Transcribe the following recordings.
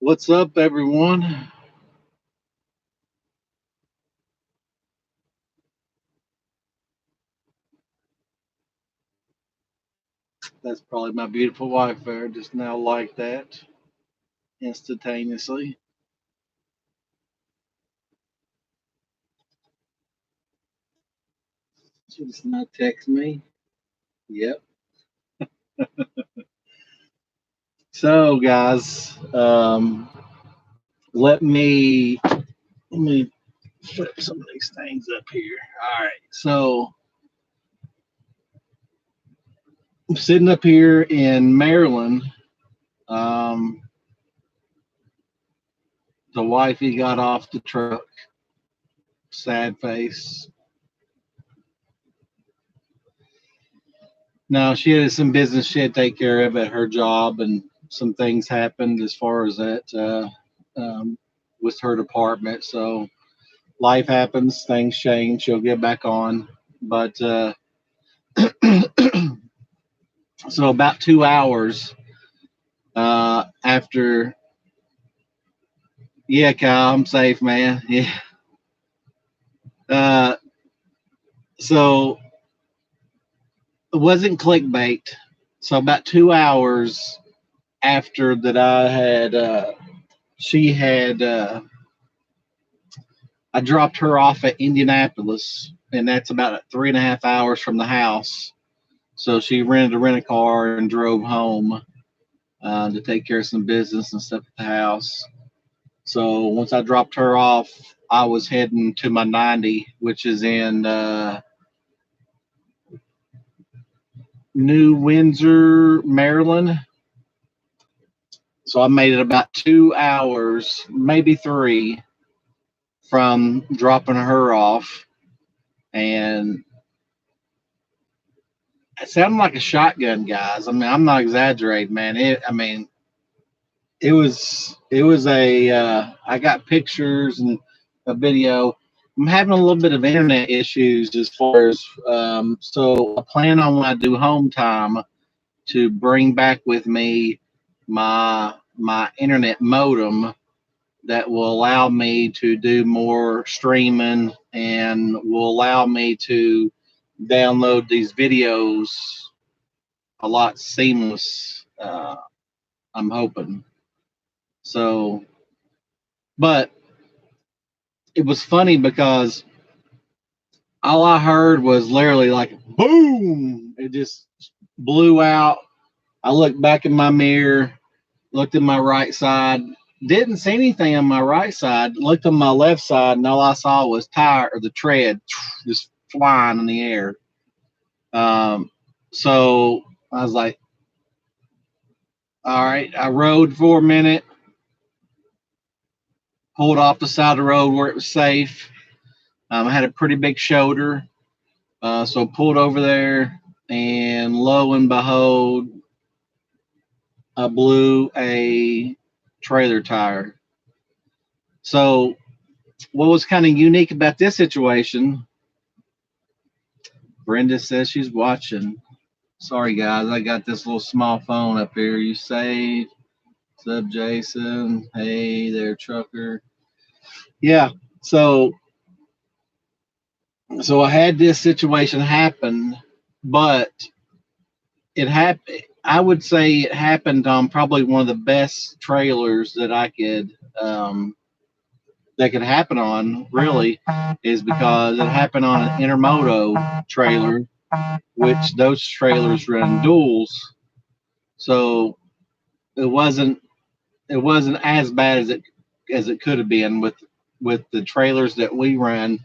What's up, everyone? That's probably my beautiful wife there, just now like that instantaneously. She just not text me. Yep. So, guys, let me flip some of these things up here. All right. So, I'm sitting up here in Maryland. Um, the wifey got off the truck, sad face. No, she had some business she had to take care of at her job, and some things happened as far as that with her department. So life happens, things change. She'll get back on, but so about 2 hours after, yeah, Kyle, I'm safe, man. Yeah. Uh, so it wasn't clickbait. So about 2 hours after that, she had. I dropped her off at Indianapolis, and that's about 3.5 hours from the house. So she rented a rent a car and drove home to take care of some business and stuff at the house. So once I dropped her off, I was heading to my 90, which is in New Windsor, Maryland. So I made it about 2 hours, maybe three, from dropping her off. And it sounded like a shotgun, guys. I mean, I'm not exaggerating, man. It was a. I got pictures and a video. I'm having a little bit of internet issues as far as so I plan on when I do home time to bring back with me my internet modem that will allow me to do more streaming and will allow me to download these videos a lot seamless. I'm hoping so, but it was funny because all I heard was literally like boom. It just blew out. I looked back in my mirror, looked at my right side, didn't see anything on my right side. Looked on my left side, and all I saw was tire or the tread just flying in the air. So I was like, all right. I rode for a minute, pulled off the side of the road where it was safe. I had a pretty big shoulder, so pulled over there, and lo and behold, I blew a trailer tire. So what was kind of unique about this situation? Brenda says she's watching. Sorry guys, I got this little small phone up here. You saved? What's up, Jason? Hey there, trucker. Yeah. So I had this situation happen, but it happened. I would say it happened on probably one of the best trailers that could happen on. Really, is because it happened on an intermoto trailer, which those trailers run duals. So it wasn't as bad as it could have been with the trailers that we run,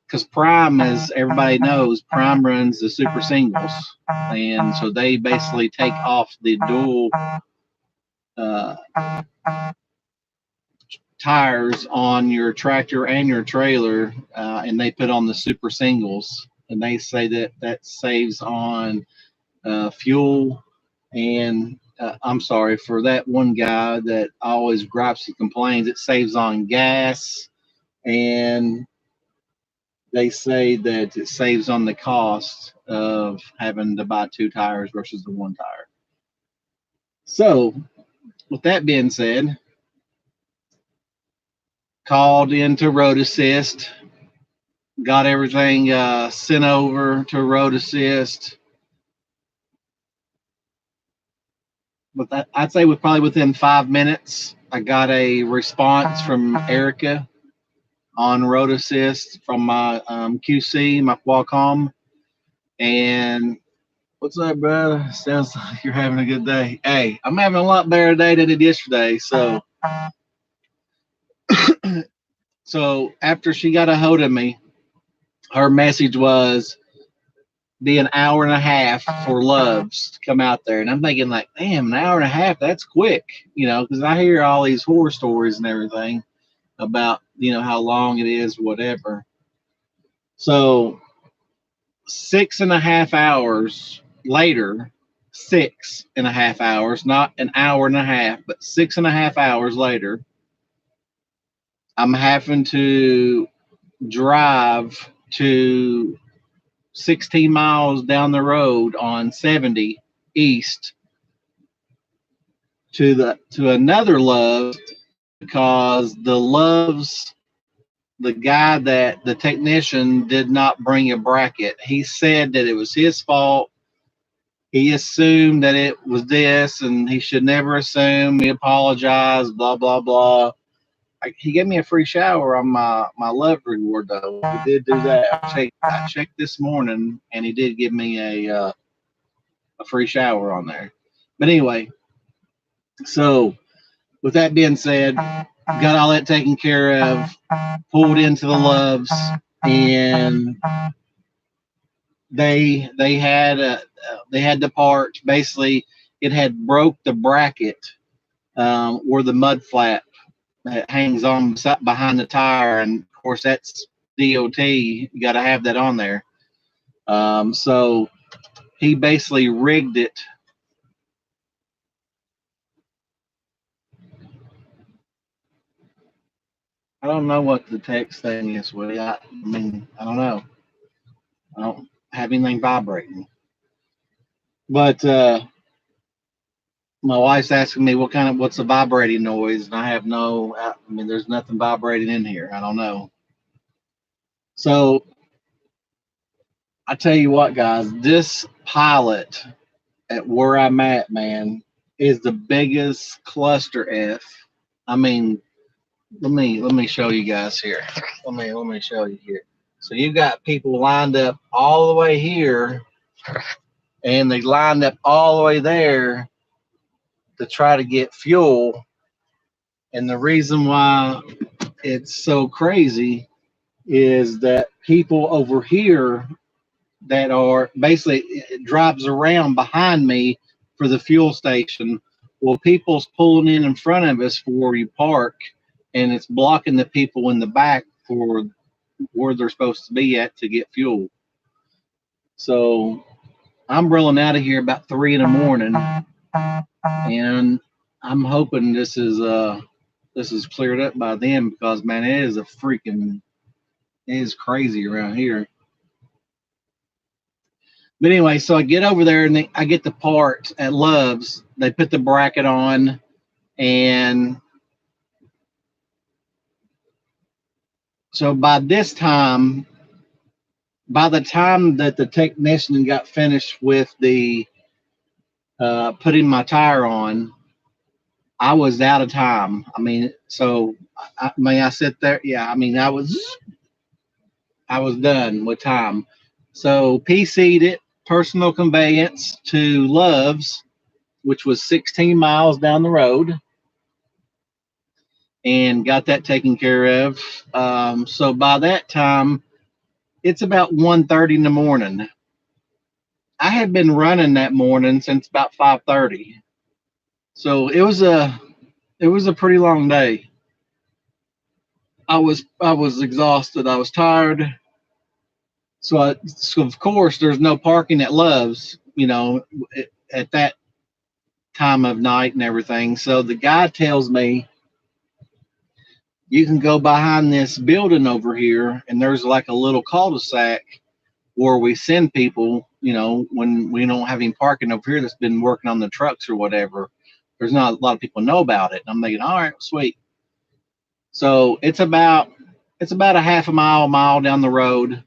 because Prime, as everybody knows, Prime runs the super singles, and so they basically take off the dual uh, tires on your tractor and your trailer, and they put on the super singles, and they say that that saves on fuel. And I'm sorry for that one guy that always gripes and complains. It saves on gas, and they say that it saves on the cost of having to buy two tires versus the one tire. So, with that being said, called into Road Assist, got everything sent over to Road Assist. But I'd say probably within 5 minutes, I got a response from Erica on Road Assist from my QC, my Qualcomm. And what's up, brother? Sounds like you're having a good day. Hey, I'm having a lot better day than I did yesterday. So after she got a hold of me, her message was be an hour and a half for Loves to come out there. And I'm thinking like, damn, an hour and a half, that's quick, because I hear all these horror stories and everything about, how long it is, whatever. So 6.5 hours later, 6.5 hours, not an hour and a half, but 6.5 hours later, I'm having to drive to 16 miles down the road on 70 east to another Love, because the guy, that the technician did not bring a bracket. He said that it was his fault. He assumed that it was this, and he should never assume. He apologized, blah blah blah. He gave me a free shower on my Love reward, though. He did do that. I checked this morning, and he did give me a free shower on there. But anyway, so with that being said, got all that taken care of, pulled into the Loves, and they had the part. Basically, it had broke the bracket where the mud flap that hangs on behind the tire, and of course that's DOT. You got to have that on there. So he basically rigged it. I don't know what the text thing is, Willie. I mean, I don't know. I don't have anything vibrating. But my wife's asking me what's the vibrating noise, and I have there's nothing vibrating in here. I don't know. So I tell you what, guys, this pilot at where I'm at, man, is the biggest cluster F. I mean, let me show you guys here. Let me show you here. So you got people lined up all the way here, and they lined up all the way there to try to get fuel. And the reason why it's so crazy is that people over here that are basically, it drives around behind me for the fuel station. Well, people's pulling in front of us for where you park, and it's blocking the people in the back for where they're supposed to be at to get fuel. So I'm rolling out of here about 3 in the morning, and I'm hoping this is cleared up by then, because man, it is crazy around here. But anyway, so I get over there and I get the part at Love's. They put the bracket on, and so by the time that the technician got finished with the putting my tire on, I was out of time. I mean, so I sit there. Yeah, I mean, I was done with time. So PC'd it, personal conveyance to Love's, which was 16 miles down the road, and got that taken care of. So by that time, it's about 1:30 in the morning. I had been running that morning since about 5:30. So it was a pretty long day. I was exhausted. I was tired. So of course there's no parking at Love's, at that time of night and everything. So the guy tells me, you can go behind this building over here, and there's like a little cul-de-sac where we send people, when we don't have any parking over here that's been working on the trucks or whatever. There's not a lot of people know about it. And I'm thinking, all right, sweet. So it's about a half a mile down the road.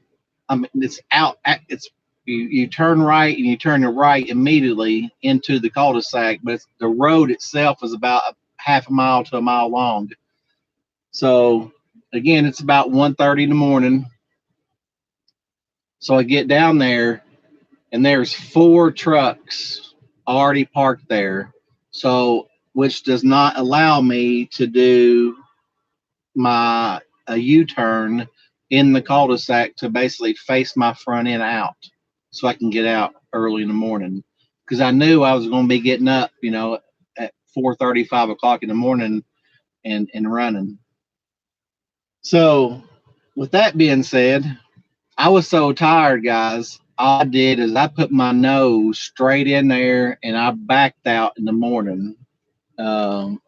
It's out. It's you turn right and you turn to right immediately into the cul-de-sac, but the road itself is about a half a mile to a mile long. So again, it's about 1:30 in the morning. So I get down there and there's four trucks already parked there. So which does not allow me to do my a U-turn in the cul-de-sac to basically face my front end out so I can get out early in the morning because I knew I was going to be getting up, at 4:30, 5 o'clock in the morning and running. So with that being said, I was so tired, guys. All I did is I put my nose straight in there and I backed out in the morning. Um,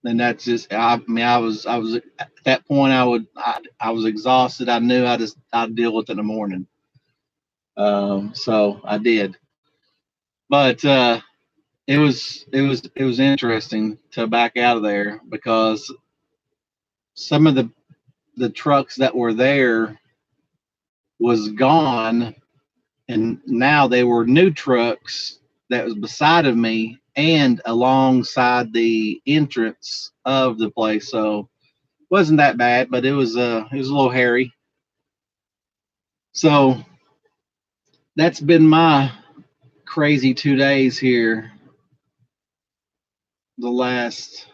and that's just, I mean, I was at that point, I was exhausted. I knew I'd deal with it in the morning. So I did, but, it was interesting to back out of there because some of the trucks that were there was gone, and now they were new trucks that was beside of me and alongside the entrance of the place. So wasn't that bad, but it was a little hairy. So that's been my crazy 2 days here, the last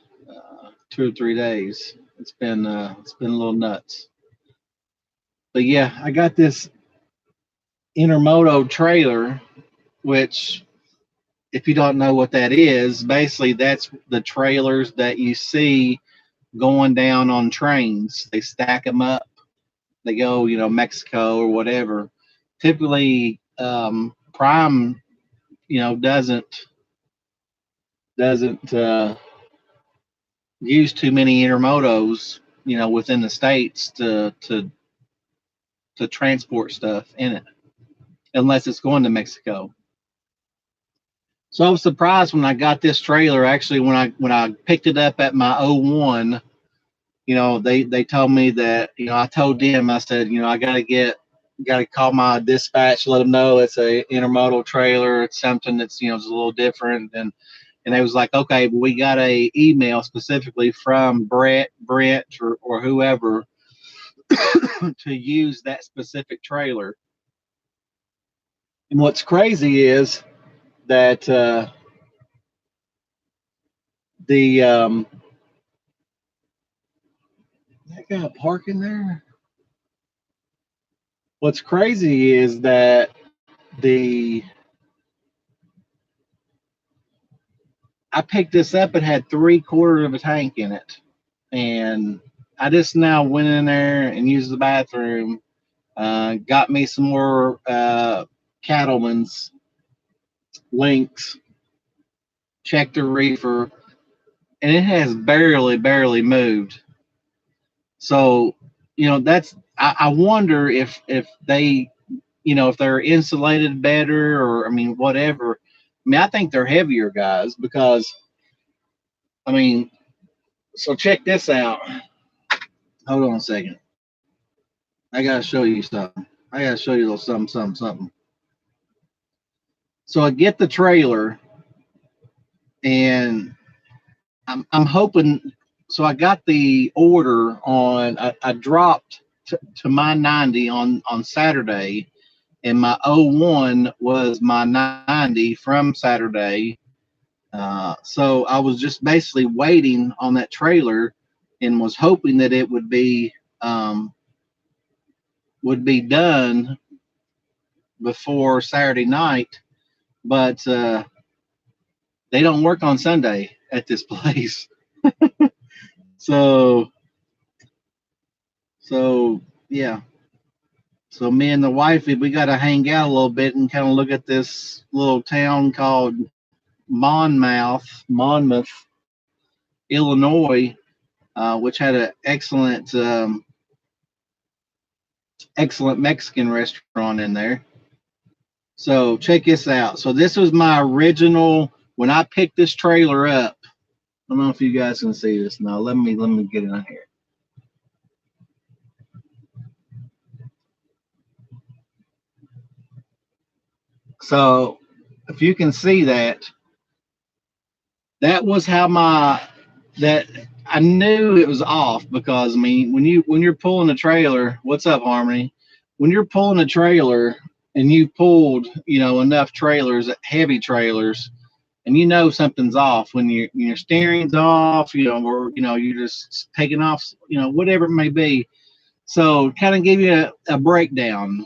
2 or 3 days. It's been a little nuts. But yeah, I got this Intermoto trailer, which if you don't know what that is, basically that's the trailers that you see going down on trains. They stack them up. They go, Mexico or whatever. Typically, Prime, doesn't use too many intermotos, within the states to transport stuff in it, unless it's going to Mexico. So I was surprised when I got this trailer. Actually, when I picked it up at my O1, they told me that, I told them, I said, I got to call my dispatch, let them know it's a intermodal trailer. It's something that's, just a little different. And they was like, okay, we got a email specifically from Brent or whoever to use that specific trailer. And what's crazy is that the that got parking there. What's crazy is that the I picked this up. It had 3/4 of a tank in it, and I just now went in there and used the bathroom. Got me some more Cattleman's links. Checked the reefer, and it has barely moved. So, that's I wonder if they, if they're insulated better, or I mean whatever. I mean, I think they're heavier, guys, because I mean, so check this out. Hold on a second. I gotta show you something. I gotta show you a little something. So I get the trailer, and I'm hoping. So I got the order on. I dropped to my 90 on Saturday, and my O1 was my 90 from Saturday. So I was just basically waiting on that trailer, and was hoping that it would be done before Saturday night, but they don't work on Sunday at this place. So yeah. So me and the wifey, we got to hang out a little bit and kind of look at this little town called Monmouth, Illinois, which had an excellent Mexican restaurant in there. So check this out. So this was my original when I picked this trailer up. I don't know if you guys can see this now. Let me get in here. So if you can see that, that was how that I knew it was off, because I mean when you're pulling a trailer, what's up, Harmony? When you're pulling a trailer and you pulled, enough trailers, heavy trailers, and something's off when your steering's off, or you're just taking off, whatever it may be. So kind of give you a breakdown.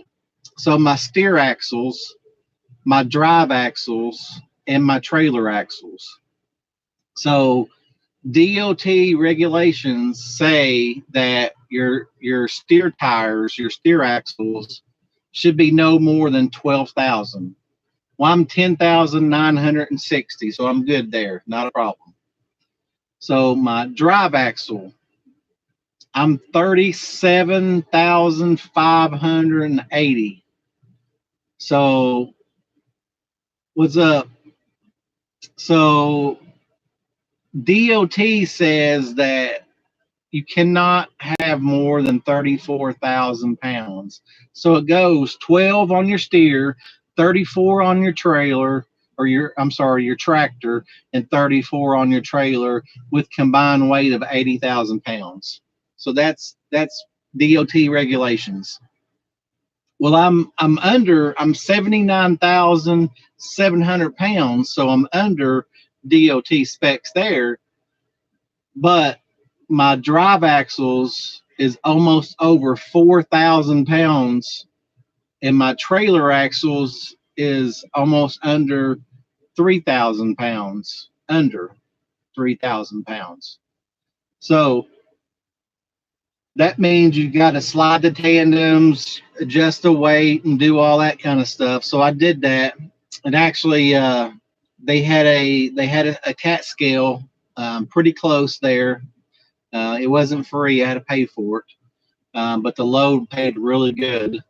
So my steer axles, my drive axles, and my trailer axles. So DOT regulations say that your steer tires, your steer axles should be no more than 12,000. Well, I'm 10,960, so I'm good there, not a problem. So my drive axle, I'm 37,580. So what's up? So DOT says that you cannot have more than 34,000 pounds. So it goes 12 on your steer, 34 on your trailer, or your tractor, and 34 on your trailer, with combined weight of 80,000 pounds. So that's DOT regulations. Well, I'm 79,700 pounds, so I'm under DOT specs there, but my drive axles is almost over 4,000 pounds, and my trailer axles is almost under 3,000 pounds, under 3,000 pounds. So that means you got to slide the tandems, adjust the weight, and do all that kind of stuff. So I did that, and actually, they had a cat scale, pretty close there. It wasn't free; I had to pay for it, but the load paid really good.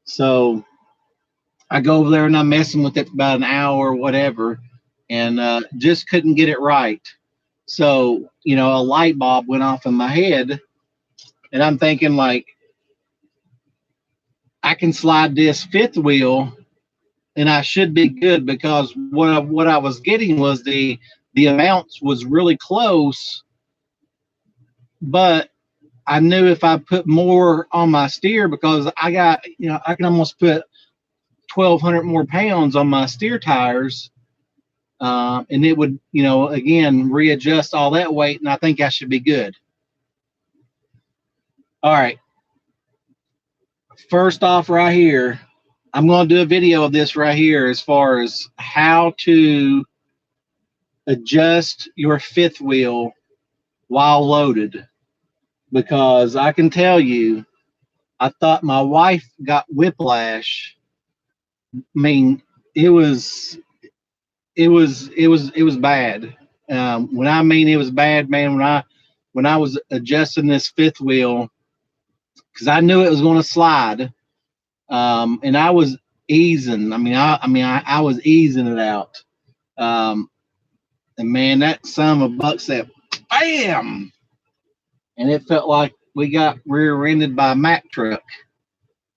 So I go over there and I'm messing with it for about an hour or whatever, and just couldn't get it right. So a light bulb went off in my head, and I'm thinking, like, I can slide this fifth wheel and I should be good, because what I was getting was the amounts was really close, but I knew if I put more on my steer, because I can almost put 1,200 more pounds on my steer tires, and it would again readjust all that weight, and I think I should be good. All right, first off, right here, I'm going to do a video of this right here, as far as how to adjust your fifth wheel while loaded, because I can tell you, I thought my wife got whiplash. I mean, it was bad. When I mean it was bad, man, when I was adjusting this fifth wheel, because I knew it was going to slide, and I was easing. I was easing it out. And man, that son of a buck said, "Bam!" And it felt like we got rear-ended by a Mack truck,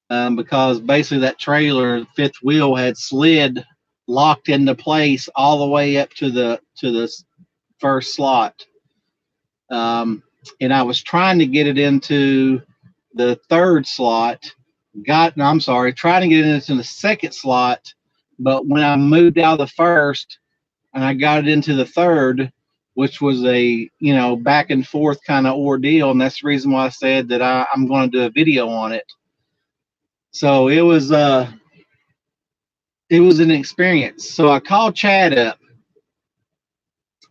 because basically that trailer fifth wheel had slid, locked into place all the way up to the first slot. And I was trying to get it into the third slot. Trying to get it into the second slot, but when I moved out of the first and I got it into the third, which was a back and forth kind of ordeal, and that's the reason why I said that I'm going to do a video on it. So it was an experience. So I called Chad up.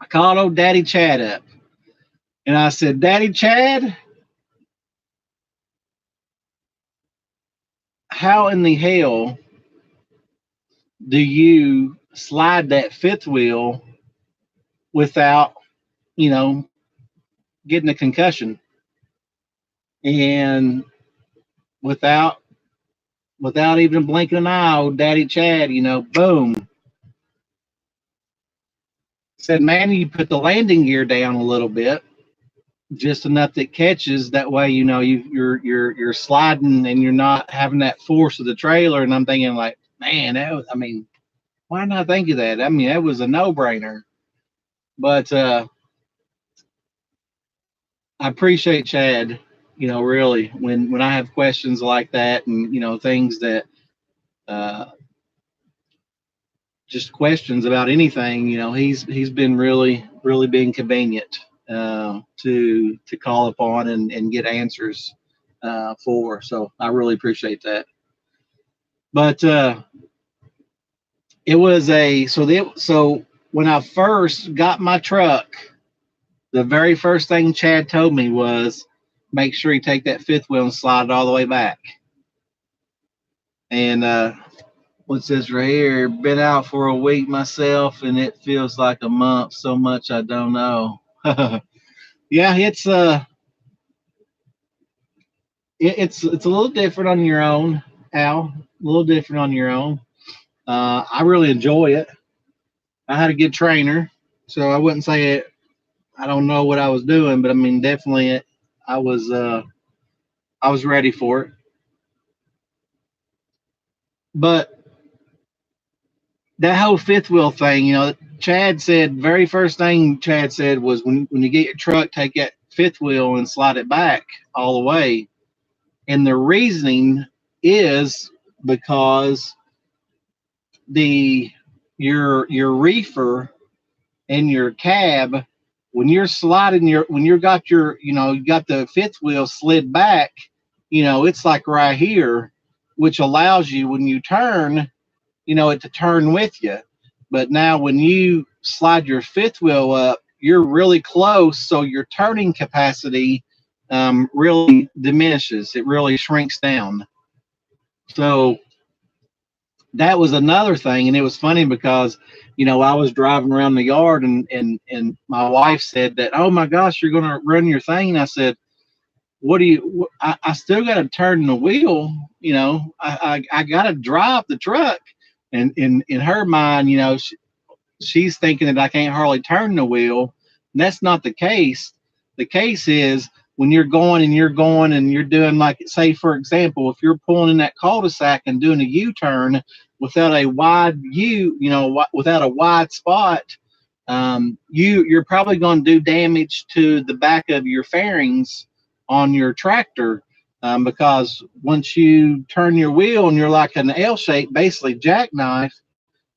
I called old Daddy Chad up, and I said, "Daddy Chad, how in the hell do you slide that fifth wheel without, getting a concussion, and without even blinking an eye?" Old Daddy Chad, boom. said, man, you put the landing gear down a little bit, just enough that catches. That way, you know, you're sliding and you're not having that force of the trailer. And I'm thinking like, man, I mean, why not think of that? I mean, that was a no-brainer. But I appreciate Chad, you know, really when I have questions like that and, you know, things that uh, just questions about anything, you know, he's been really being convenient to call upon and get answers for. So I really appreciate that. But it was so when I first got my truck, the very first thing Chad told me was make sure you take that fifth wheel and slide it all the way back. And what's this right here? Been out for a week myself, and it feels like a month. So much I don't know. Yeah, it's a little different on your own, Al. A little different on your own. I really enjoy it. I had a good trainer, so I wouldn't say it. I don't know what I was doing, but I mean, definitely, I was I was ready for it. But that whole fifth wheel thing, you know, Chad said very first thing Chad said was when you get your truck, take that fifth wheel and slide it back all the way. And the reasoning is because the your reefer and your cab, when you're sliding when you got your, you know, you got the fifth wheel slid back, you know, it's like right here, which allows you when you turn, you know, it to turn with you. But now when you slide your fifth wheel up, you're really close, so your turning capacity really diminishes. It really shrinks down. So that was another thing, and it was funny because, you know, I was driving around the yard, and my wife said that, oh my gosh, you're going to run your thing. And I said, what do you? I still got to turn the wheel. You know, I got to drive the truck. And in her mind, you know, she's thinking that I can't hardly turn the wheel. And that's not the case. The case is when you're going and you're doing, like, say, for example, if you're pulling in that cul-de-sac and doing a U-turn without a wide you know, without a wide spot, you're probably going to do damage to the back of your fairings on your tractor, because once you turn your wheel and you're like an L shape, basically jackknife,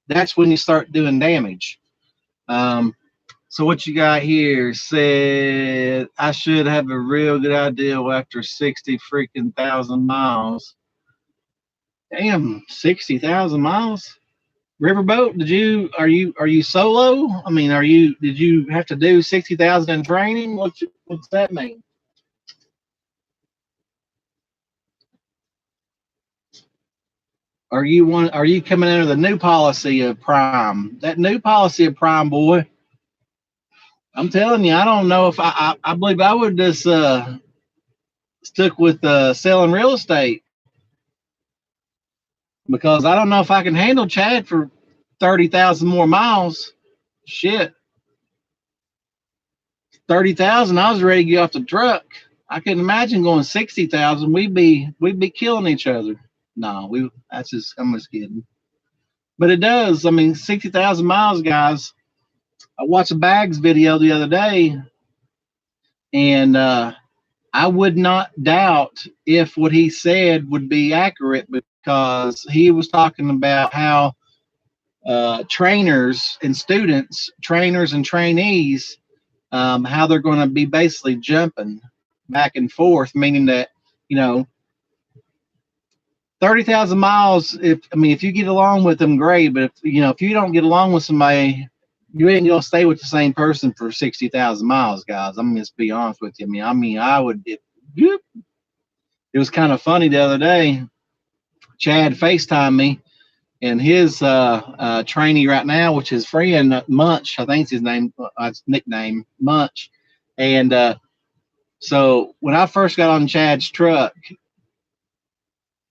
that's when you start doing damage. So what you got here said I should have a real good idea after 60 freaking thousand miles. Damn, 60,000 miles. Riverboat, are you solo? I mean, did you have to do 60,000 in training? What's that mean? Are you coming under the new policy of Prime? That new policy of Prime, boy. I'm telling you, I don't know if I believe I would just stuck with selling real estate, because I don't know if I can handle Chad for 30,000 more miles. Shit, 30,000, I was ready to get off the truck. I couldn't imagine going 60,000. We'd be killing each other. No, I'm just kidding. But it does. I mean, 60,000 miles, guys. I watched a Bags video the other day, and I would not doubt if what he said would be accurate, because he was talking about how trainers and students, trainers and trainees, how they're going to be basically jumping back and forth, meaning that, you know, 30,000 miles, if you get along with them, great. But if you don't get along with somebody, you ain't gonna stay with the same person for 60,000 miles, guys. I'm gonna just be honest with you. I would. It was kind of funny the other day. Chad FaceTimed me, and his trainee right now, which is friend Munch, I think it's his name, his nickname Munch. And so when I first got on Chad's truck,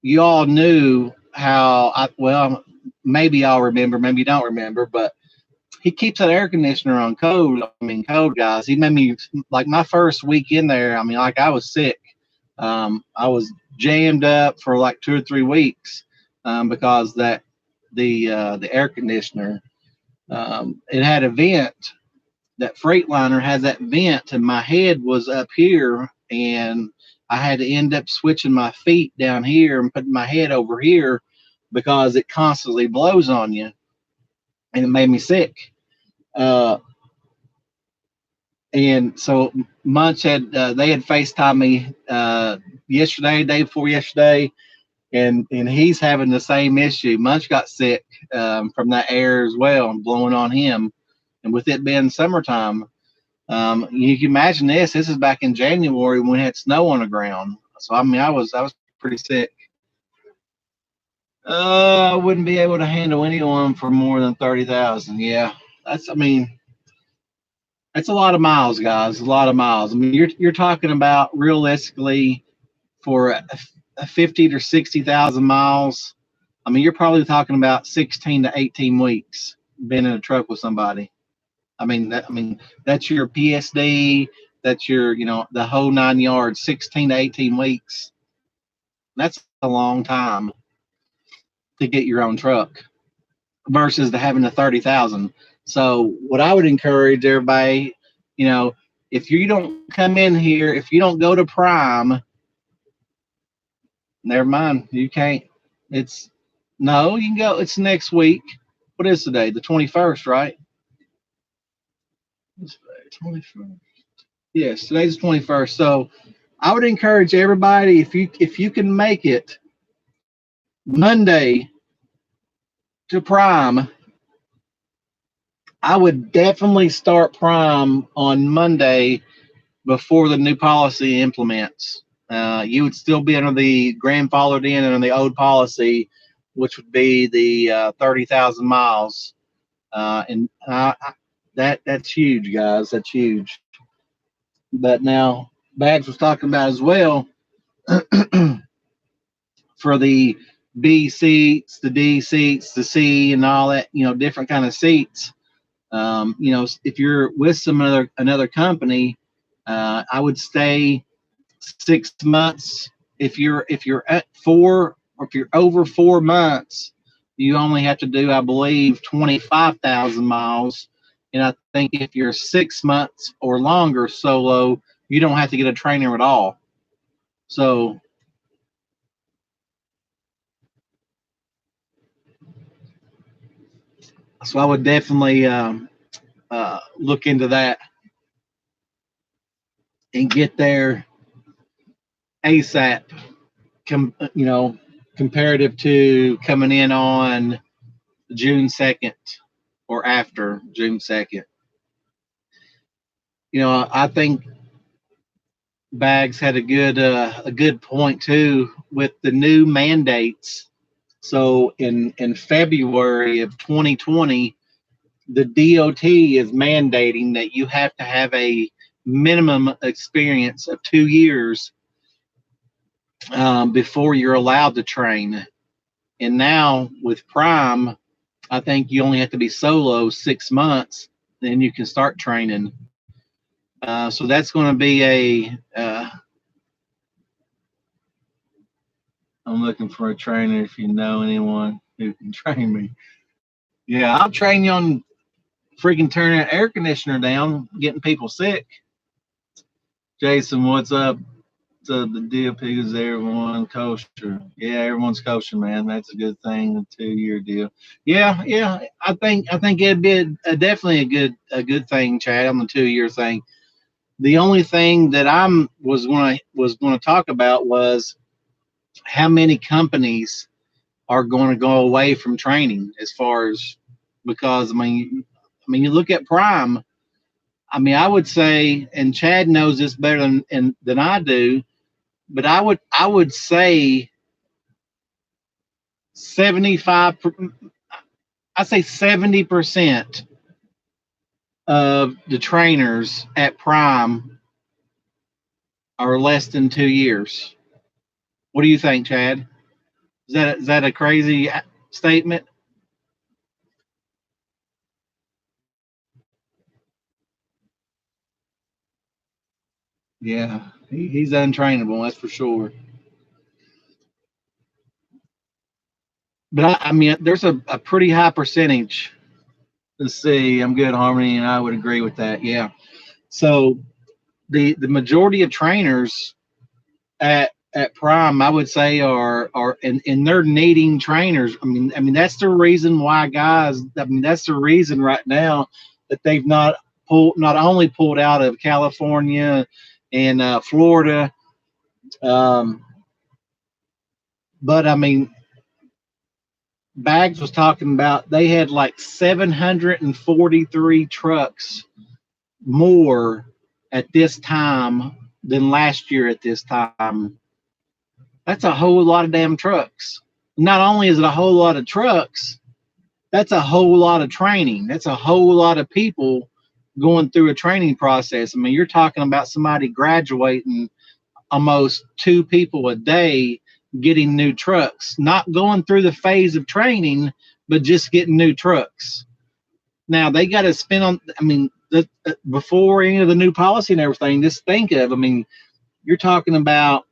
you all knew how well, maybe y'all remember, maybe you don't remember, but he keeps that air conditioner on cold. I mean, cold, guys. He made me, like, my first week in there. I mean, like, I was sick. I was jammed up for like 2 or 3 weeks because the air conditioner, it had a vent. That Freightliner has that vent, and my head was up here, and I had to end up switching my feet down here and putting my head over here because it constantly blows on you, and it made me sick. Uh, and so Munch had they had FaceTime me yesterday, day before yesterday, and he's having the same issue. Munch got sick from that air as well, and blowing on him, and with it being summertime. You can imagine this. This is back in January when we had snow on the ground. So I mean, I was pretty sick. I wouldn't be able to handle anyone for more than 30,000. Yeah, that's. I mean, that's a lot of miles, guys. A lot of miles. I mean, you're talking about realistically for a 50 to 60,000 miles. I mean, you're probably talking about 16 to 18 weeks being in a truck with somebody. I mean, that's your PSD. That's your, the whole 9 yards. 16 to 18 weeks. That's a long time to get your own truck versus the having the 30,000. So what I would encourage everybody, if you don't come in here, if you don't go to Prime, never mind. You can't. It's no, you can go. It's next week. What is today? The 21st, right? 21st. Yes, today's the 21st. So I would encourage everybody, if you can make it Monday to Prime, I would definitely start Prime on Monday before the new policy implements. You would still be under the grandfathered in and on the old policy, which would be the 30,000 miles. That's huge, guys. That's huge. But now, Bags was talking about as well for the B seats, the D seats, the C, and all that, different kind of seats. If you're with another company, I would stay 6 months. If you're at 4, or if you're over 4 months, you only have to do, I believe, 25,000 miles. And I think if you're 6 months or longer solo, you don't have to get a trainer at all. So I would definitely look into that and get there ASAP. Comparative to coming in on June 2nd or after June 2nd. I think Bags had a good point too with the new mandates. So in February of 2020, the DOT is mandating that you have to have a minimum experience of 2 years before you're allowed to train. And now with Prime, I think you only have to be solo 6 months, then you can start training. So that's going to be I'm looking for a trainer if you know anyone who can train me. Yeah, I'll train you on freaking turning that air conditioner down, getting people sick. Jason, what's up? The DOP is everyone kosher. Yeah, everyone's kosher, man. That's a good thing. The 2 year deal. Yeah. I think it'd be definitely a good thing, Chad, on the 2 year thing. The only thing that was going to talk about was how many companies are going to go away from training, as far as, because I mean you look at Prime. I mean, I would say, and Chad knows this better than I do, but I would say 75. I say 70% of the trainers at Prime are less than 2 years. What do you think, Chad? Is that a crazy statement? Yeah, he's untrainable, that's for sure. But I mean, there's a pretty high percentage. Let's see, I'm good, Harmony, and I would agree with that. Yeah. So the majority of trainers at Prime, I would say, are and they're needing trainers. I mean that's the reason why guys. I mean that's the reason right now that they've not only pulled out of California and Florida, um, but I mean Bags was talking about they had like 743 trucks more at this time than last year at this time. That's a whole lot of damn trucks. Not only is it a whole lot of trucks, that's a whole lot of training. That's a whole lot of people going through a training process. I mean, you're talking about somebody graduating almost two people a day getting new trucks, not going through the phase of training, but just getting new trucks. Now they got to spend on, I mean, before any of the new policy and everything, just think of, I mean, you're talking about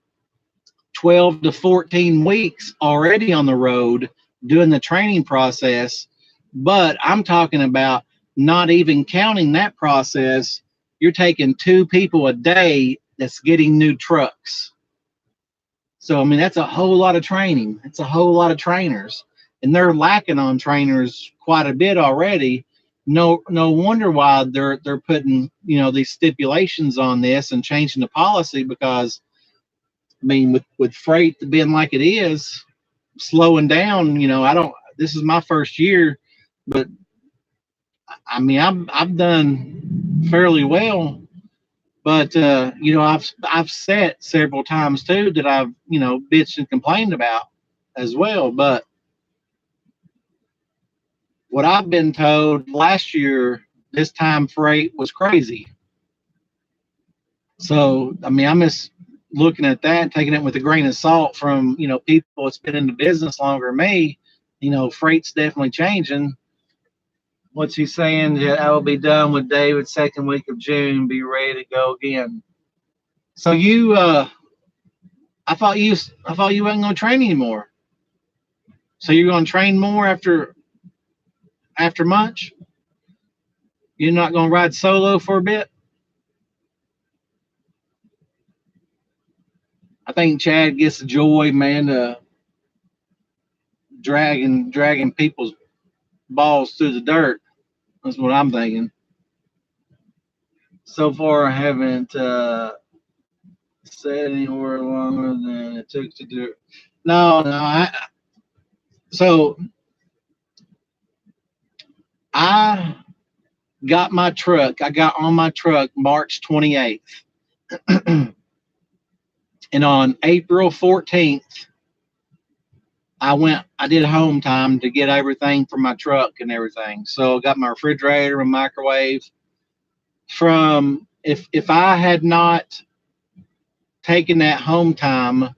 12 to 14 weeks already on the road doing the training process. But I'm talking about not even counting that process. You're taking two people a day that's getting new trucks. So, I mean, that's a whole lot of training. It's a whole lot of trainers. And they're lacking on trainers quite a bit already. No wonder why they're putting, these stipulations on this and changing the policy because I mean, with freight being like it is, slowing down, I don't. This is my first year, but I mean, I've done fairly well. But I've set several times too that I've bitched and complained about as well. But what I've been told last year, this time freight was crazy. So I mean, I'm just looking at that, taking it with a grain of salt from people that's been in the business longer than me. Freight's definitely changing. What's he saying? Yeah, I will be done with David second week of June. Be ready to go again. So I thought you wasn't going to train anymore. So you're going to train more after Munch? You're not going to ride solo for a bit? I think Chad gets the joy, man, dragging people's balls through the dirt. That's what I'm thinking. So far, I haven't said anywhere longer than it took to do it. No. So I got my truck. I got on my truck March 28th. And on April 14th, I did home time to get everything for my truck and everything. So I got my refrigerator and microwave. From if I had not taken that home time,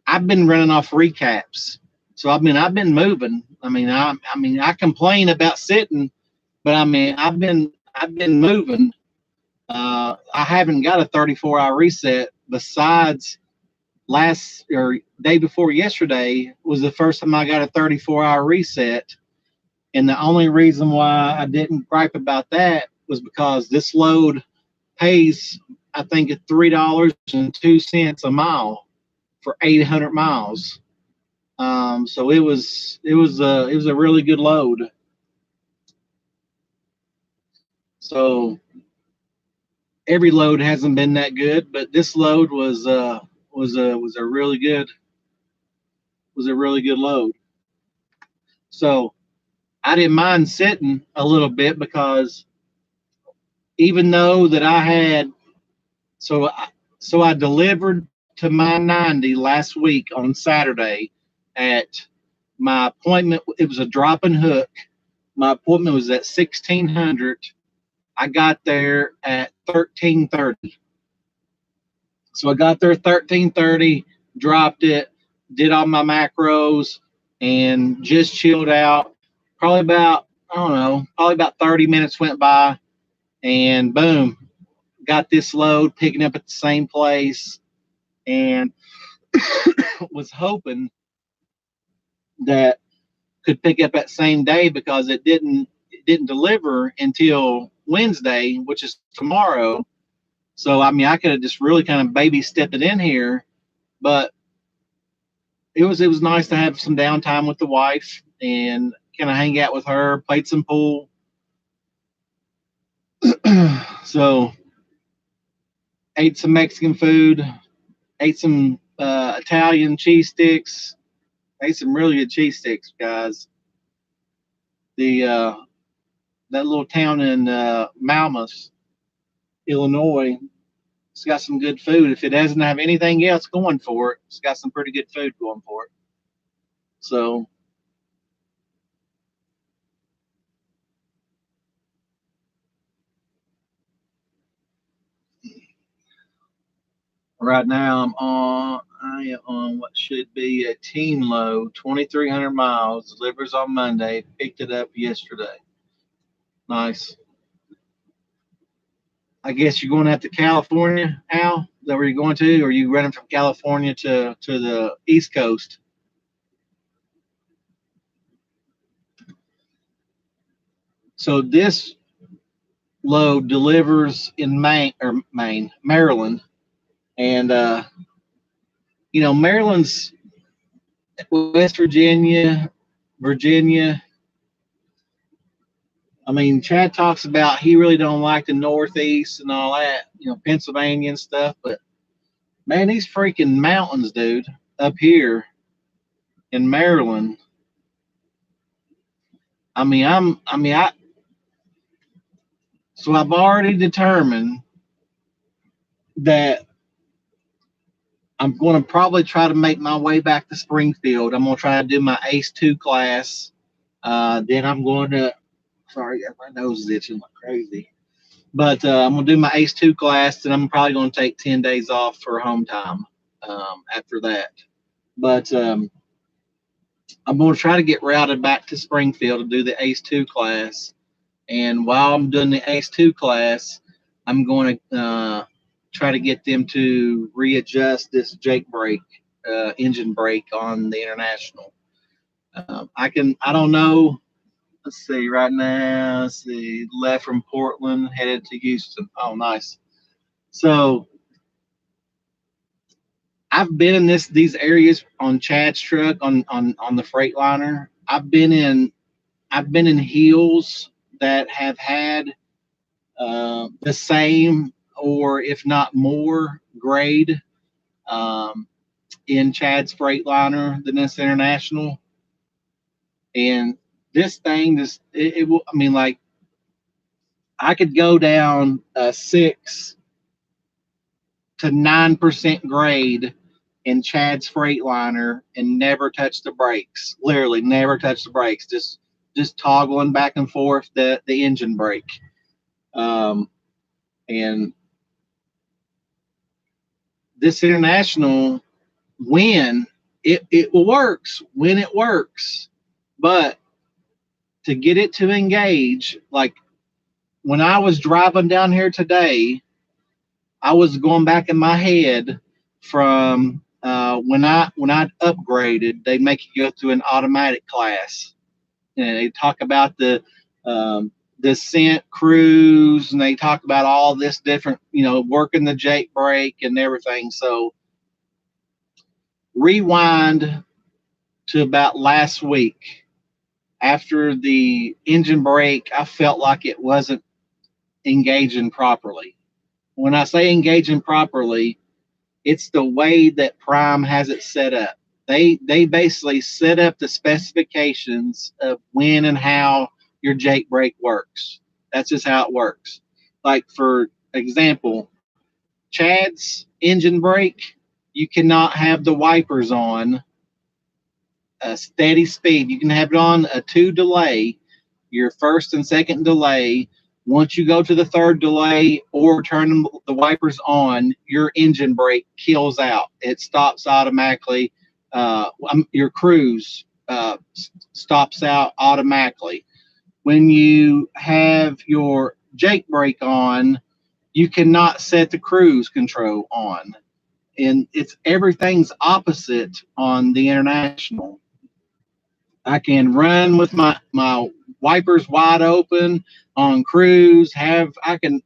I've been running off recaps. So I've been moving. I complain about sitting, but I've been moving. I haven't got a 34-hour reset besides last or day before yesterday was the first time I got a 34-hour reset. And the only reason why I didn't gripe about that was because this load pays, I think, at $3.02 a mile for 800 miles. So it was a really good load. So every load hasn't been that good, but this load was a really good load. So I didn't mind sitting a little bit because even though that I had so I, so I delivered to my 90 last week on Saturday at my appointment. It was a drop and hook. My appointment was at 1600. I got there at 1330. So I got there 1330, dropped it, did all my macros, and just chilled out. Probably about, I don't know, probably about 30 minutes went by, and boom, got this load picking up at the same place, and was hoping that could pick up that same day because it didn't deliver until Wednesday, which is tomorrow. So I mean, I could have just really kind of baby stepped it in here, but it was nice to have some downtime with the wife and kind of hang out with her, played some pool. So ate some Mexican food, ate some Italian cheese sticks, ate some really good cheese sticks, guys. The that little town in Malmus, Illinois, it's got some good food. If it doesn't have anything else going for it, it's got some pretty good food going for it. So right now I am on what should be a team load, 2,300 miles. Delivers on Monday. Picked it up yesterday. Nice. I guess you're going out to California, Al. Is that where you're going to? Or are you running from California to the East Coast? So this load delivers in Maryland, and Maryland's West Virginia, Virginia. I mean, Chad talks about he really don't like the Northeast and all that, Pennsylvania and stuff. But man, these freaking mountains, dude, up here in Maryland. I mean, so I've already determined that I'm going to probably try to make my way back to Springfield. I'm going to try to do my ACE 2 class. Then I'm going to, sorry, my nose is itching like crazy. But I'm going to do my ACE 2 class, and I'm probably going to take 10 days off for home time after that. But I'm going to try to get routed back to Springfield to do the ACE 2 class. And while I'm doing the ACE 2 class, I'm going to try to get them to readjust this Jake brake, engine brake on the International. I don't know. Let's see, right now, left from Portland, headed to Houston. Oh, nice. So I've been in these areas on Chad's truck on the Freightliner. I've been in hills that have had the same or if not more grade in Chad's Freightliner than this International. And this thing just it will. I mean, like I could go down a 6 to 9% grade in Chad's Freightliner and never touch the brakes. Literally, never touch the brakes. Just toggling back and forth the engine brake. And this International, when it works, when it works, but to get it to engage, like when I was driving down here today, I was going back in my head from when I upgraded. They make you go through an automatic class, and they talk about the descent, cruise, and they talk about all this different, working the Jake brake and everything. So rewind to about last week. After the engine brake, I felt like it wasn't engaging properly. When I say engaging properly, it's the way that Prime has it set up. They basically set up the specifications of when and how your Jake brake works. That's just how it works. Like for example, Chad's engine brake, you cannot have the wipers on a steady speed. You can have it on a 2 delay, your first and second delay. Once you go to the third delay or turn the wipers on, your engine brake kills out. It stops automatically. Your cruise stops out automatically. When you have your Jake brake on, you cannot set the cruise control on. And it's everything's opposite on the International. I can run with my wipers wide open on cruise. I can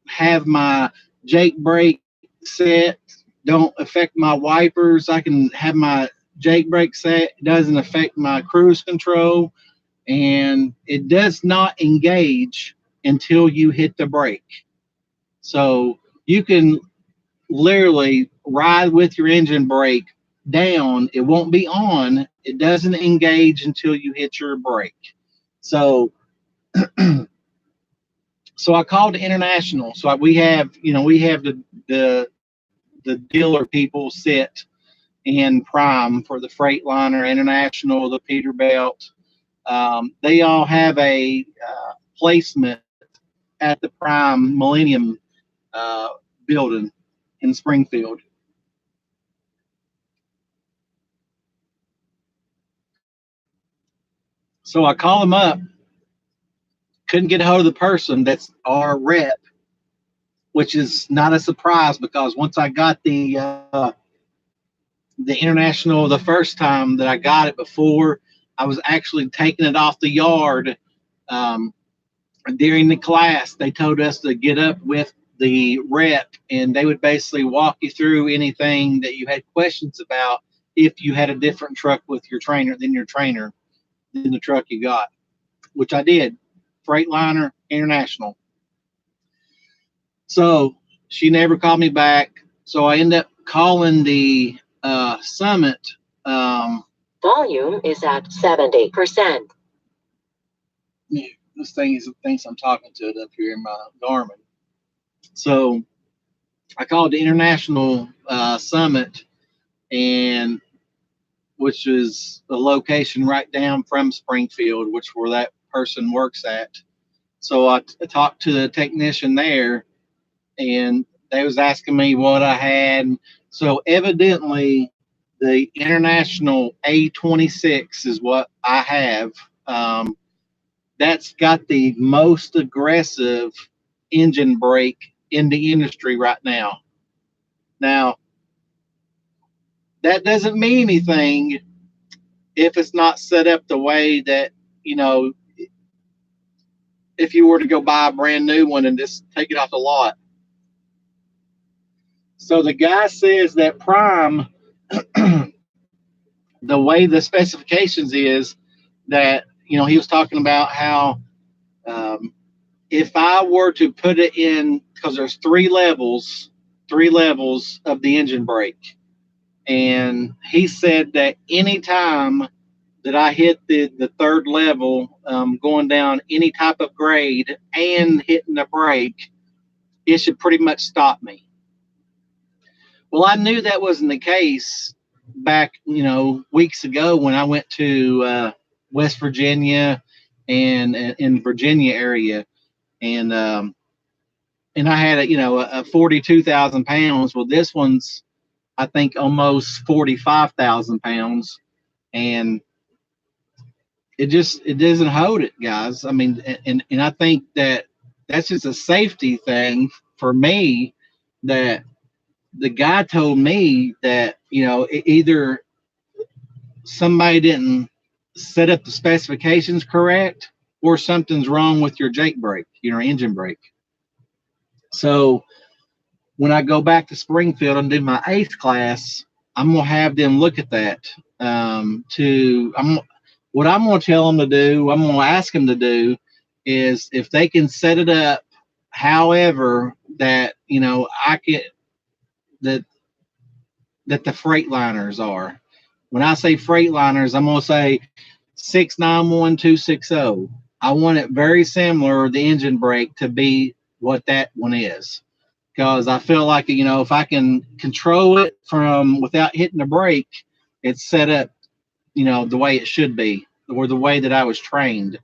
have my Jake brake set, don't affect my wipers. I can have my Jake brake set, doesn't affect my cruise control, and it does not engage until you hit the brake. So you can literally ride with your engine brake down. It won't be on. It doesn't engage until you hit your brake. So so I called the International. So we have the dealer people sit in Prime for the Freightliner, International, the Peterbilt. They all have a placement at the Prime Millennium building in Springfield. So I called them up, couldn't get a hold of the person that's our rep, which is not a surprise because once I got the International the first time that I got it before, I was actually taking it off the yard um, during the class. They told us to get up with the rep and they would basically walk you through anything that you had questions about if you had a different truck with your trainer than the truck you got, which I did. Freightliner, International. So she never called me back. So I ended up calling the Summit. Volume is at 70%. Yeah, this thing thinks I'm talking to it up here in my Garmin. So I called the International Summit, and which is a location right down from Springfield, which where that person works at. So I talked to the technician there, and they was asking me what I had. So evidently, the International A26 is what I have. That's got the most aggressive engine brake in the industry right now. Now, that doesn't mean anything if it's not set up the way that, you know, if you were to go buy a brand new one and just take it off the lot. So the guy says that Prime, the way the specifications is that, he was talking about how um, if I were to put it in, because there's three levels of the engine brake. And he said that anytime that I hit the third level, going down any type of grade and hitting the brake, it should pretty much stop me. Well, I knew that wasn't the case back, weeks ago when I went to West Virginia and in Virginia area, and I had a 42,000 pounds. Well, this one's I think almost 45,000 pounds, and it doesn't hold it, guys. I mean, and I think that that's just a safety thing for me, that the guy told me that either somebody didn't set up the specifications correct or something's wrong with your Jake brake, your engine brake. So when I go back to Springfield and do my 8th class, I'm gonna have them look at that. What I'm gonna tell them to do, I'm gonna ask them to do, is if they can set it up, however that I can that that the Freightliners are. When I say Freightliners, I'm gonna say 691260. I want it very similar, the engine brake, to be what that one is, because I feel like if I can control it from without hitting the brake, it's set up the way it should be, or the way that I was trained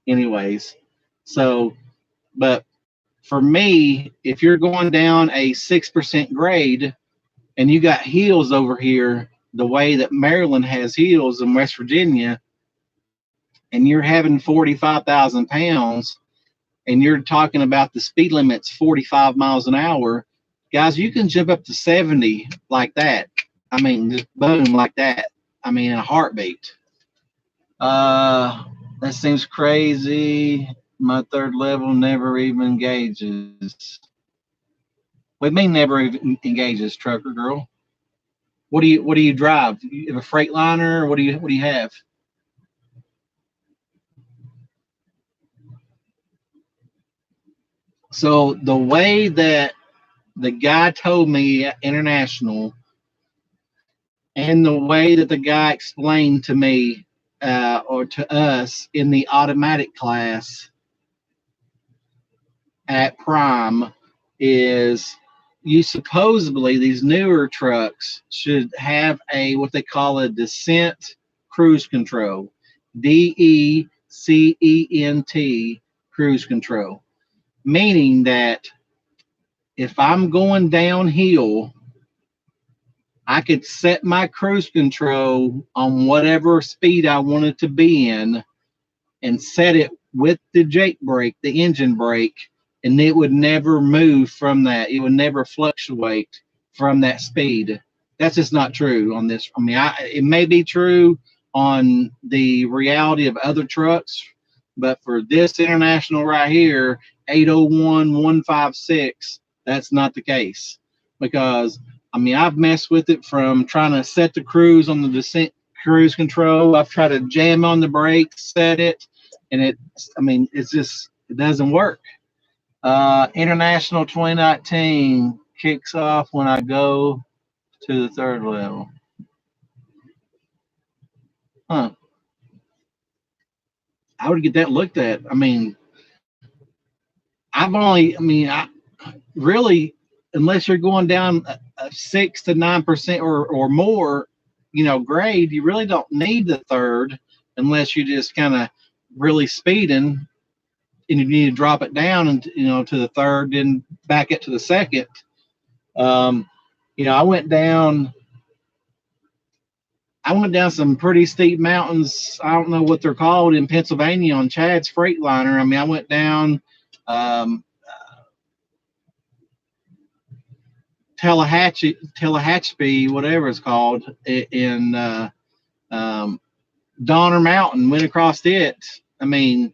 anyways. So, but for me, if you're going down a 6% grade and you got heels over here the way that Maryland has heels in West Virginia, and you're having 45,000 pounds, and you're talking about the speed limit's 45 miles an hour, guys, you can jump up to 70 like that. I mean, just boom, like that. I mean, in a heartbeat. That seems crazy. My third level never even engages. What do you mean never even engages, trucker girl? What do you drive? You have a Freightliner? What do you have? So the way that the guy told me at International, and the way that the guy explained to me or to us in the automatic class at Prime is, you supposedly, these newer trucks should have a what they call a descent cruise control, DECENT cruise control, meaning that if I'm going downhill, I could set my cruise control on whatever speed I want it to be in and set it with the Jake brake, the engine brake, and it would never move from that. It would never fluctuate from that speed. That's just not true on this. I mean, it may be true on the reality of other trucks, but for this International right here, 801156, that's not the case. Because, I mean, I've messed with it from trying to set the cruise on the descent cruise control. I've tried to jam on the brakes, set it, and it's just, it doesn't work. International 2019 kicks off when I go to the third level. Huh. I would get that looked at. I mean, I really, unless you're going down a 6 to 9% or more, grade, you really don't need the third unless you just kind of really speeding and you need to drop it down and to the third, then back it to the second. Um, I went down some pretty steep mountains. I don't know what they're called in Pennsylvania on Chad's Freightliner. I mean, I went down um, Tallahatchie, whatever it's called, in Donner Mountain. Went across it. I mean,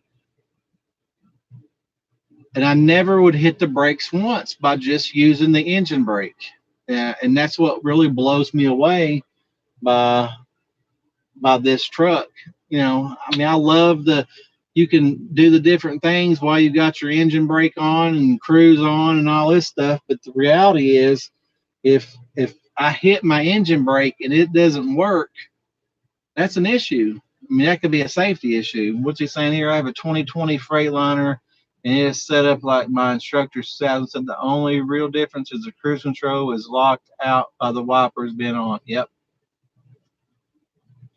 and I never would hit the brakes once by just using the engine brake. And that's what really blows me away by this truck. I mean, I love you can do the different things while you got your engine brake on and cruise on and all this stuff. But the reality is, if I hit my engine brake and it doesn't work, that's an issue. I mean, that could be a safety issue. What's he saying here? I have a 2020 Freightliner, and it's set up like my instructor said. The only real difference is the cruise control is locked out by the wipers being on. Yep.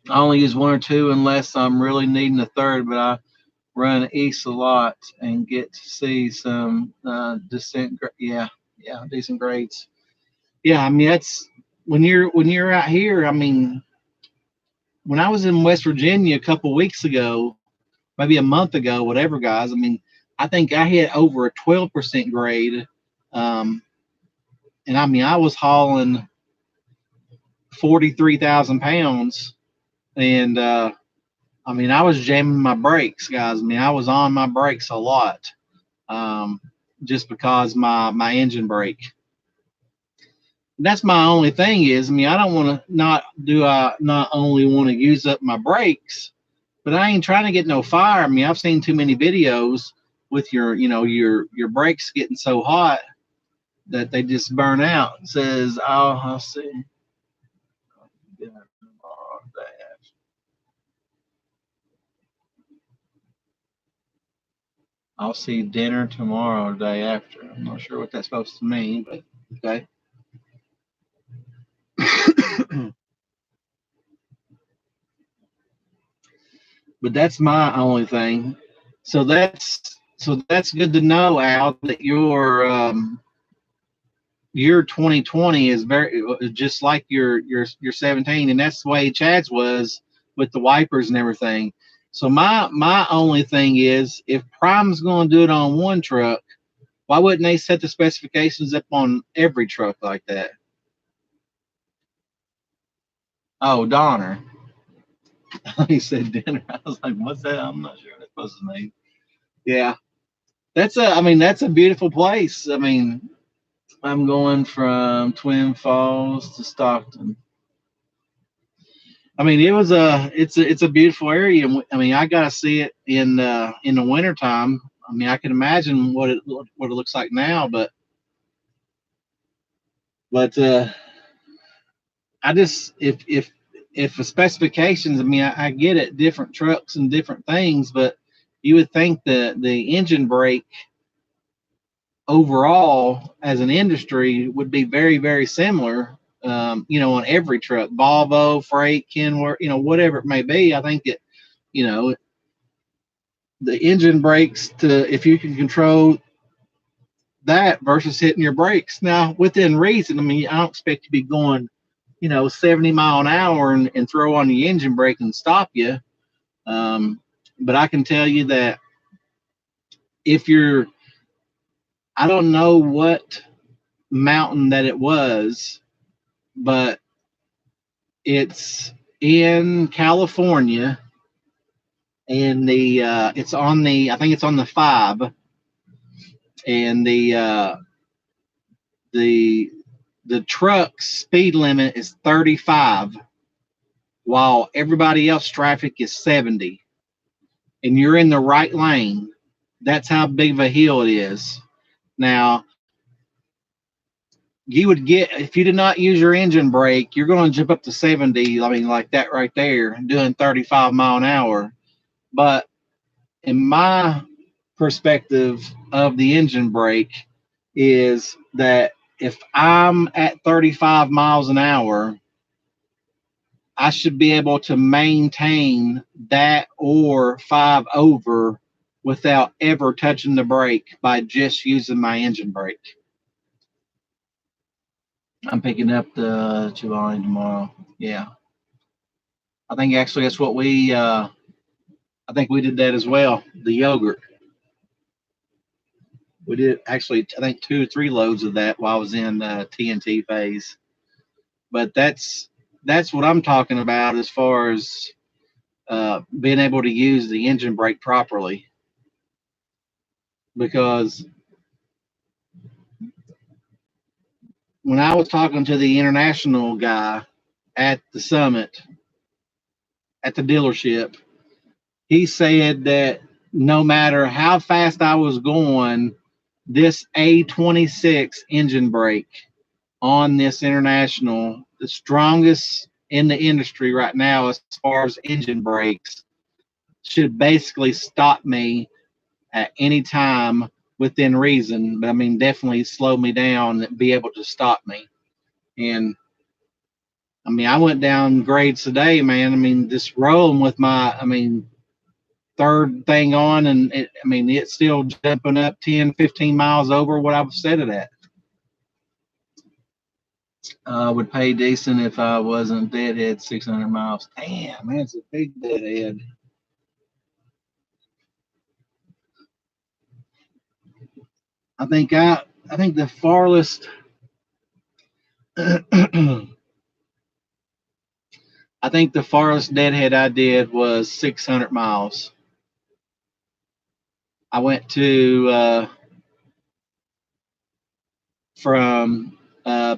I only use one or two unless I'm really needing a third, but I run east a lot and get to see some decent, decent grades. Yeah, I mean, that's when you're out here. I mean, when I was in West Virginia a couple weeks ago, maybe a month ago, whatever, guys. I mean, I think I hit over a 12% grade, and I mean, I was hauling 43,000 pounds, and I mean, I was jamming my brakes, guys. I mean, I was on my brakes a lot, just because my engine brake. That's my only thing is, I mean, I don't want to not only want to use up my brakes, but I ain't trying to get no fire. I mean, I've seen too many videos with your brakes getting so hot that they just burn out. It says, I'll see. I'll see dinner tomorrow, day after. I'm not sure what that's supposed to mean, but okay. But that's my only thing. So that's good to know, Al, that your 2020 is very just like your 17, and that's the way Chad's was with the wipers and everything. So my only thing is, if Prime's going to do it on one truck, why wouldn't they set the specifications up on every truck like that? Oh, Donner. He said dinner. I was like, what's that? I'm not sure what that's supposed to mean. Yeah, I mean, that's a beautiful place. I mean, I'm going from Twin Falls to Stockton. I mean, it's a beautiful area. I mean, I gotta see it in the wintertime. I mean, I can imagine what it looks like now, but I just if the specifications, I mean, I get it, different trucks and different things, but you would think the engine brake overall as an industry would be very, very similar. On every truck, Volvo, freight, Kenworth, whatever it may be. I think that, you know, the engine brakes, to if you can control that versus hitting your brakes. Now, within reason, I mean, I don't expect you to be going, 70 mile an hour and throw on the engine brake and stop you. But I can tell you that if you're, I don't know what mountain that it was, but it's in California, and it's on the, I think it's on the 5, and the the truck's speed limit is 35, while everybody else traffic is 70, and you're in the right lane. That's how big of a hill it is. Now, you would get, if you did not use your engine brake, you're going to jump up to 70. I mean, like that right there, doing 35 mile an hour. But in my perspective of the engine brake, is that if I'm at 35 miles an hour, I should be able to maintain that or 5 over without ever touching the brake by just using my engine brake. I'm picking up the Chilani tomorrow. Yeah. I think actually that's what I think we did that as well. The yogurt. We did actually, I think 2 or 3 loads of that while I was in TNT phase. But that's what I'm talking about as far as being able to use the engine brake properly. Because when I was talking to the international guy at the summit, at the dealership, he said that no matter how fast I was going, this A26 engine brake on this international, the strongest in the industry right now as far as engine brakes, should basically stop me at any time within reason. But I mean, definitely slow me down and be able to stop me. And I mean, I went down grades today, man. I mean, just rolling with I mean, third thing on, and it's still jumping up 10, 15 miles over what I was set it at. I would pay decent if I wasn't deadhead 600 miles. Damn, man, it's a big deadhead. I think the farthest I think the farthest deadhead I did was 600 miles. I went to from PA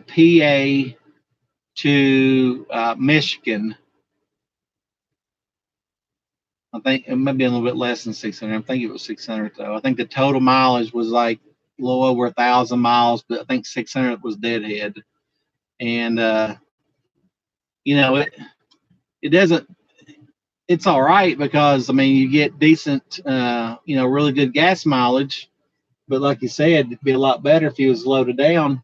to Michigan. I think it might be a little bit less than 600. I think it was 600 though. I think the total mileage was like a little over 1,000 miles, but I think 600 was deadhead. And it doesn't. It's all right because I mean you get decent, really good gas mileage. But like you said, it'd be a lot better if you was loaded down.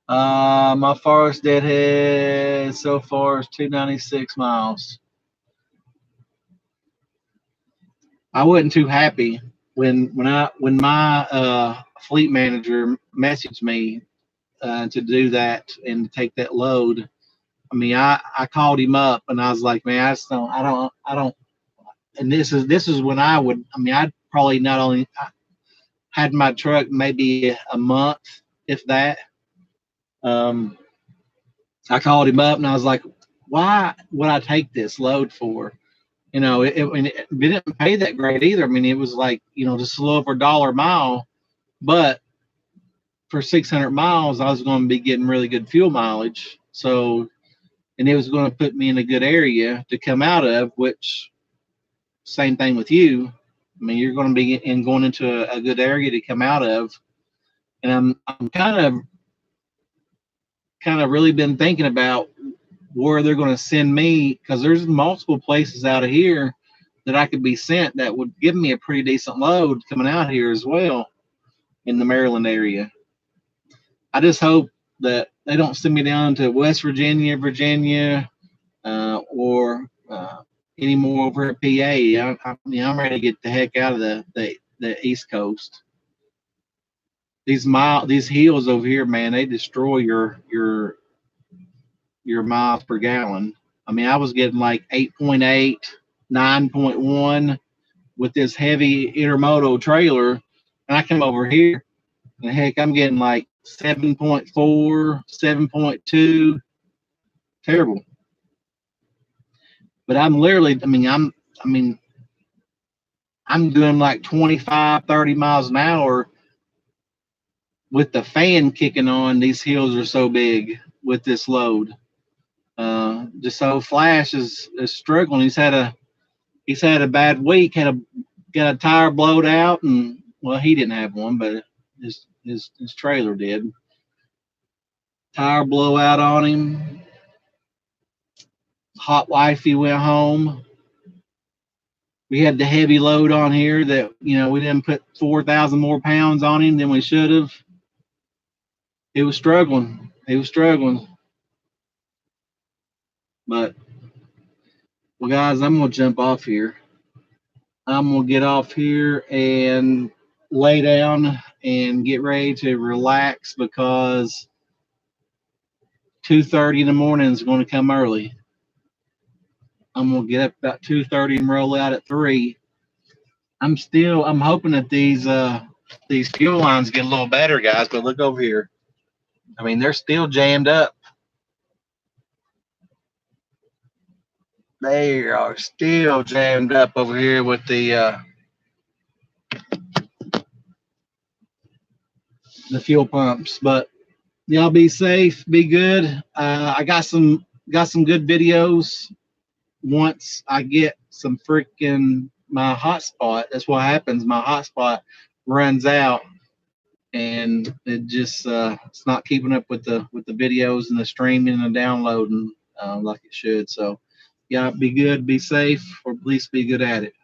My farthest deadhead so far is 296 miles. I wasn't too happy when my fleet manager messaged me to do that and to take that load. I mean, I called him up and I was like, man, I don't and this is when I would. I mean, I'd probably not only had my truck maybe a month, if that. Um, I called him up and I was like, "Why would I take this load for?" You know, it didn't pay that great either. I mean, it was like, you know, just a little over $1 a mile, but for 600 miles, I was going to be getting really good fuel mileage. So, and it was going to put me in a good area to come out of, which same thing with you. I mean, you're going to be going into a good area to come out of. And I'm kind of really been thinking about where they're going to send me, because there's multiple places out of here that I could be sent that would give me a pretty decent load coming out here as well in the Maryland area. I just hope that they don't send me down to West Virginia, or any more over at PA. I'm ready to get the heck out of the East Coast. These hills over here, man, they destroy your miles per gallon. I mean, I was getting like 8.8, 9.1 with this heavy intermodal trailer, and I come over here, and heck, I'm getting like 7.4, 7.2. Terrible. But I'm literally, I'm doing like 25, 30 miles an hour with the fan kicking on. These hills are so big with this load. Just so Flash is struggling. He's had a bad week. Got a tire blowed out, and well, he didn't have one, but his trailer did. Tire blowout on him. Hot wifey went home. We had the heavy load on here that, you know, we didn't put 4,000 more pounds on him than we should have. He was struggling. But, well, guys, I'm going to jump off here. I'm going to get off here and lay down and get ready to relax, because 2:30 in the morning is going to come early. I'm going to get up about 2:30 and roll out at 3. I'm hoping that these fuel lines get a little better, guys, but look over here. I mean, they're still jammed up. They are still jammed up over here with the fuel pumps. But y'all be safe, be good. I got some good videos once I get some freaking my hotspot. That's what happens. My hotspot runs out, and it just it's not keeping up with the videos and the streaming and the downloading like it should. So yeah, be good, be safe, or at least be good at it.